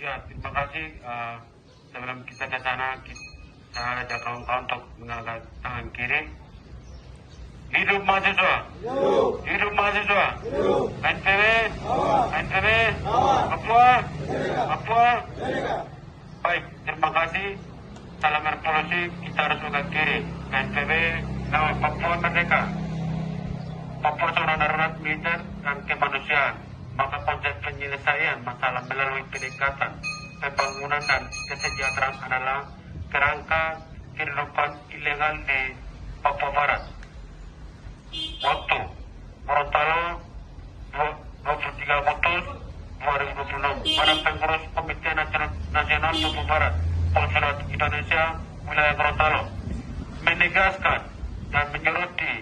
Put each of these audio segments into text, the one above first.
Ya, terima kasih. Sebelum kita ke sana, saya ajak kawan-kawan untuk mengangkat tangan kiri. Hidup mahasiswa! Hidup mahasiswa! NPB! NPB! Papua! Papua! Baik, terima kasih. Salam revolusi, kita harus mengangkat kiri. NPB, Papua Merdeka. Papua zona darurat militer dan kemanusiaan. Maka konsep penyelesaian masalah melalui pendekatan pembangunan dan kesejahteraan adalah kerangka kehidupan ilegal di Papua Barat. Waktu Gorontalo 23 Agustus 2026. Para pengurus Komite Nasional Papua Barat Konsulat Indonesia wilayah Gorontalo menegaskan dan menyoroti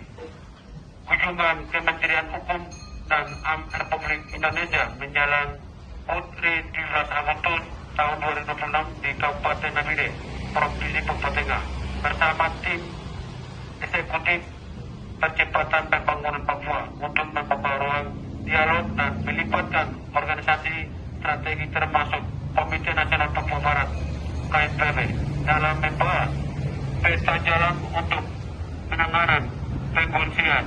kunjungan Kementerian Hukum dan HAM Republik Indonesia menjelang Putri 17 Agustus tahun 2026 di Kabupaten Nabire, Provinsi Papua Tengah, bersama tim eksekutif percepatan pembangunan Papua untuk membuka ruang dialog dan melibatkan organisasi strategi termasuk Komite Nasional Papua Barat KNPB dalam membahas peta jalan untuk penanganan pengungsian,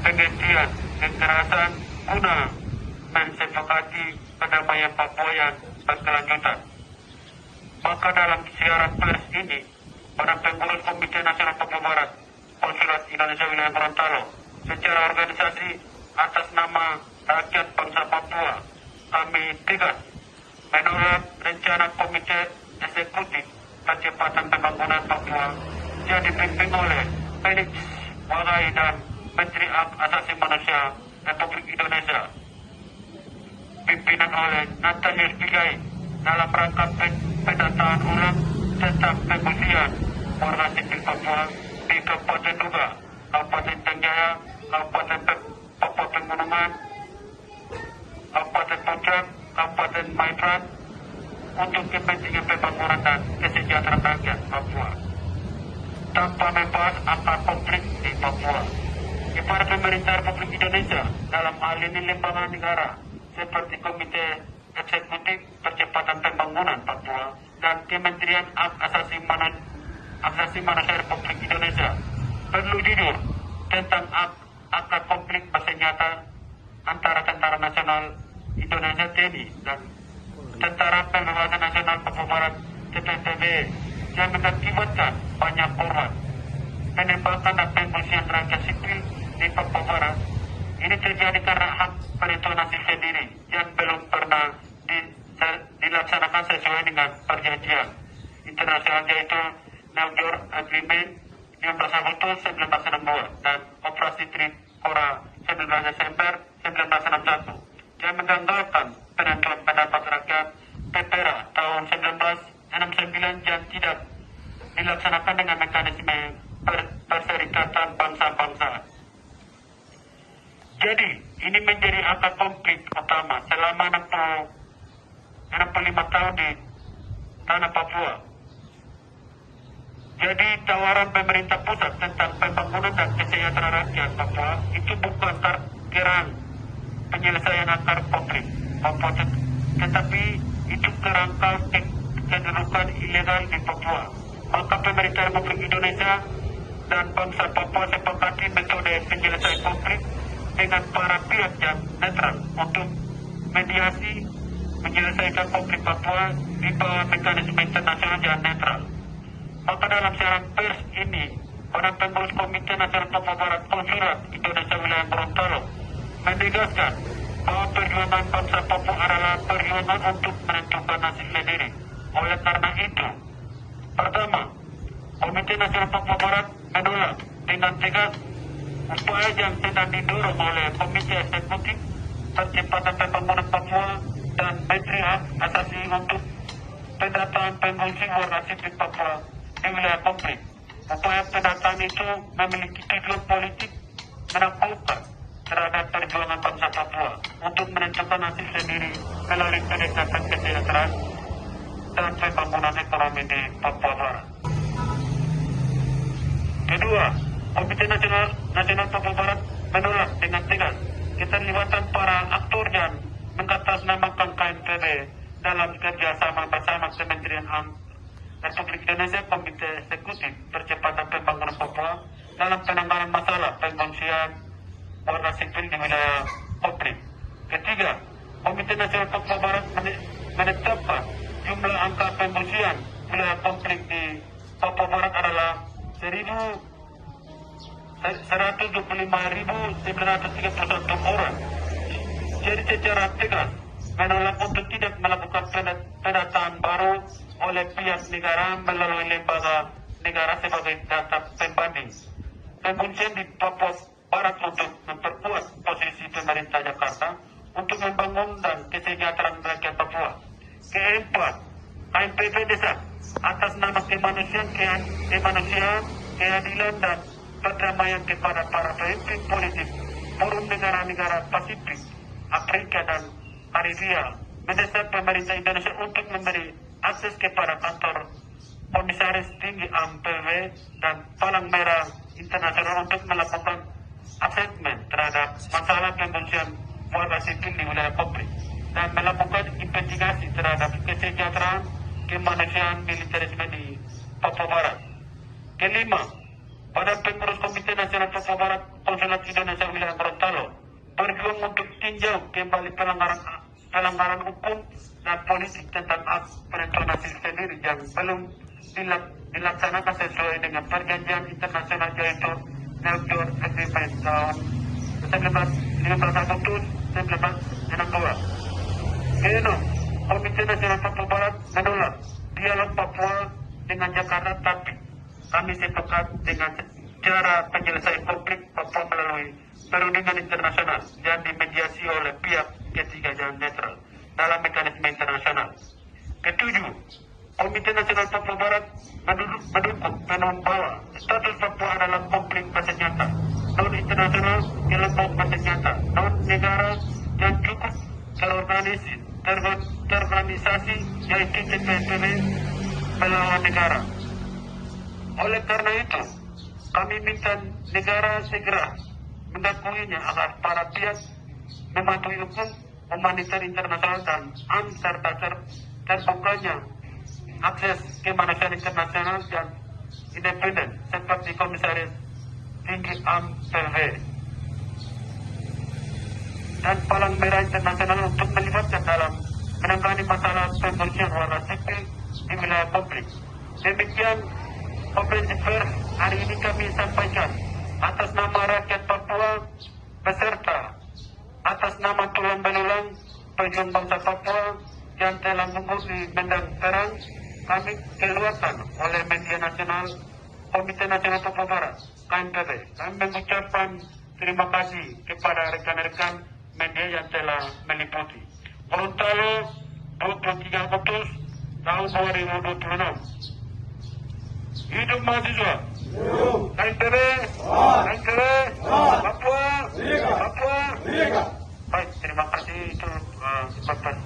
penghentian kekerasan guna mensepakati perdamaian Papua yang berkelanjutan. Maka dalam siaran pers ini, para pengurus Komite Nasional Papua Barat Konsulat Indonesia wilayah Gorontalo secara organisasi atas nama rakyat bangsa Papua, kami tegas menolak rencana Komite Eksekutif Percepatan Pembangunan Papua yang dipimpin oleh Felix Wagai dan Menteri Hak Asasi Manusia Republik Indonesia, pimpinan oleh Nathaniel Pigai dalam rangka pendataan ulang tentang pengungsian warga sipil Papua di Kabupaten Duga, Kabupaten Tenggara, Kabupaten Papua Pegunungan, Kabupaten Puncak, Kabupaten Maibrat untuk kepentingan pembangunan dan kesejahteraan rakyat Papua tanpa membahas akar konflik di Papua. Kepada pemerintah Republik Indonesia dalam hal ini lembaga negara seperti Komite Eksekutif Percepatan Pembangunan Papua dan Kementerian Hak Asasi Manusia Republik Indonesia perlu jujur tentang akar konflik bersenjata antara Tentara Nasional Indonesia TNI dan Tentara Pembebasan Nasional Papua Barat TPPB yang mengakibatkan banyak korban, penembakan dan pengungsian rakyat sipil di Papua Barat. Ini terjadi karena hak penentuan nasib sendiri yang belum pernah dilaksanakan sesuai dengan perjanjian internasional, yaitu New York Agreement 15 Agustus 1962 dan Operasi Trikora 19 Desember 1961 yang menggagalkan penentuan pendapat rakyat PPRA tahun 1969 yang tidak dilaksanakan dengan mekanisme perserikatan bangsa-bangsa. Jadi, ini menjadi akar konflik utama selama 65 tahun di tanah Papua. Jadi, tawaran pemerintah pusat tentang pembangunan dan kesejahteraan rakyat Papua itu bukan kerang penyelesaian akar konflik Papua, tetapi itu kerangka kedudukan ilegal di Papua. Maka pemerintah Republik Indonesia dan bangsa Papua sepakati metode penyelesaian konflik dengan para pihak yang netral untuk mediasi menyelesaikan konflik Papua di bawah mekanisme internasional yang netral. Maka dalam siaran pers ini, para pengurus Komite Nasional Papua Barat Konsulat Indonesia wilayah Gorontalo menegaskan bahwa perjuangan bangsa Papua adalah perjuangan untuk menentukan nasib sendiri. Oleh karena itu, pertama, Komite Nasional Papua Barat menolak dengan tegas upaya yang sedang didorong oleh Komite Eksekutif Percepatan Pembangunan Papua dan Menteri Hak Asasi untuk pendataan pengungsi warga sipil Papua di wilayah konflik. Upaya pendataan itu memiliki tujuan politik menaklukkan terhadap perjuangan bangsa Papua untuk menentukan nasib sendiri melalui pendekatan kesejahteraan dan pembangunan ekonomi di Papua Barat. Kedua, Komite Nasional Papua Barat menolak dengan tegas keterlibatan para aktor yang mengatasnamakan KNPB dalam kerjasama bersama Kementerian HAM Republik Indonesia, Komite Eksekutif Percepatan Pembangunan Papua dalam penanganan masalah pengungsian warga sipil di wilayah konflik. Ketiga, Komite Nasional Papua Barat menetapkan jumlah angka pengungsian wilayah konflik di Papua Barat adalah 125.931 orang. Jadi secara tegas menolak untuk tidak melakukan pendataan baru oleh pihak negara melalui lembaga negara sebagai data pembanding. Pengungsian di Papua Barat untuk memperkuat posisi pemerintah Jakarta untuk membangun dan kesejahteraan rakyat Papua. Keempat, KMPB Desa atas nama kemanusiaan, keadilan dan perdamaian kepada para pemimpin politik forum negara-negara Pasifik, Afrika dan Karibia mendesak pemerintah Indonesia untuk memberi akses kepada kantor Komisaris Tinggi AMPW dan Palang Merah Internasional untuk melakukan asesmen terhadap masalah pengungsian warga sipil di wilayah konflik dan melakukan investigasi terhadap kesejahteraan kemanusiaan militerisme di Papua Barat. Kelima, Badan Pengurus Komite Nasional Papua Barat Konsulat Indonesia wilayah Gorontalo berjuang untuk tinjau kembali pelanggaran hukum dan politik tentang hak penentuan hasil sendiri yang belum dilaksanakan sesuai dengan perjanjian internasional yaitu New York Agreement tahun 15 Agustus 1962. Keenam, Komite Nasional Papua Barat menolak dialog Papua dengan Jakarta, tapi kami sepakat dengan cara penyelesaian konflik Papua melalui perundingan internasional yang dimediasi oleh pihak ketiga dan netral dalam mekanisme internasional. Ketujuh, Komite Nasional Papua Barat mendukung penuh bahwa status Papua adalah konflik bersenjata, non internasional kelompok bersenjata, non negara yang cukup terorganisasi yaitu TPNPB melawan negara. Oleh karena itu, kami minta negara segera mengakuinya agar para pihak mematuhi hukum humanitar internasional dan HAM serta terbukanya akses kemanusiaan internasional yang independen seperti Komisaris Tinggi AMPW dan Palang Merah Internasional untuk melibatkan dalam menangani masalah pengungsian warga sipil di wilayah konflik. Demikian konferensi pers hari ini kami sampaikan atas nama rakyat Papua beserta atas nama tulang belulang pejuang bangsa Papua yang telah gugur di medan perang. Kami keluarkan oleh media nasional Komite Nasional Papua Barat KMPB. Kami mengucapkan terima kasih kepada rekan-rekan media yang telah meliputi. Gorontalo 23 Agustus tahun 2026. Hidup mahasiswa. KMPB, KMPB, Papua, Papua. Baik, terima kasih itu Bapak.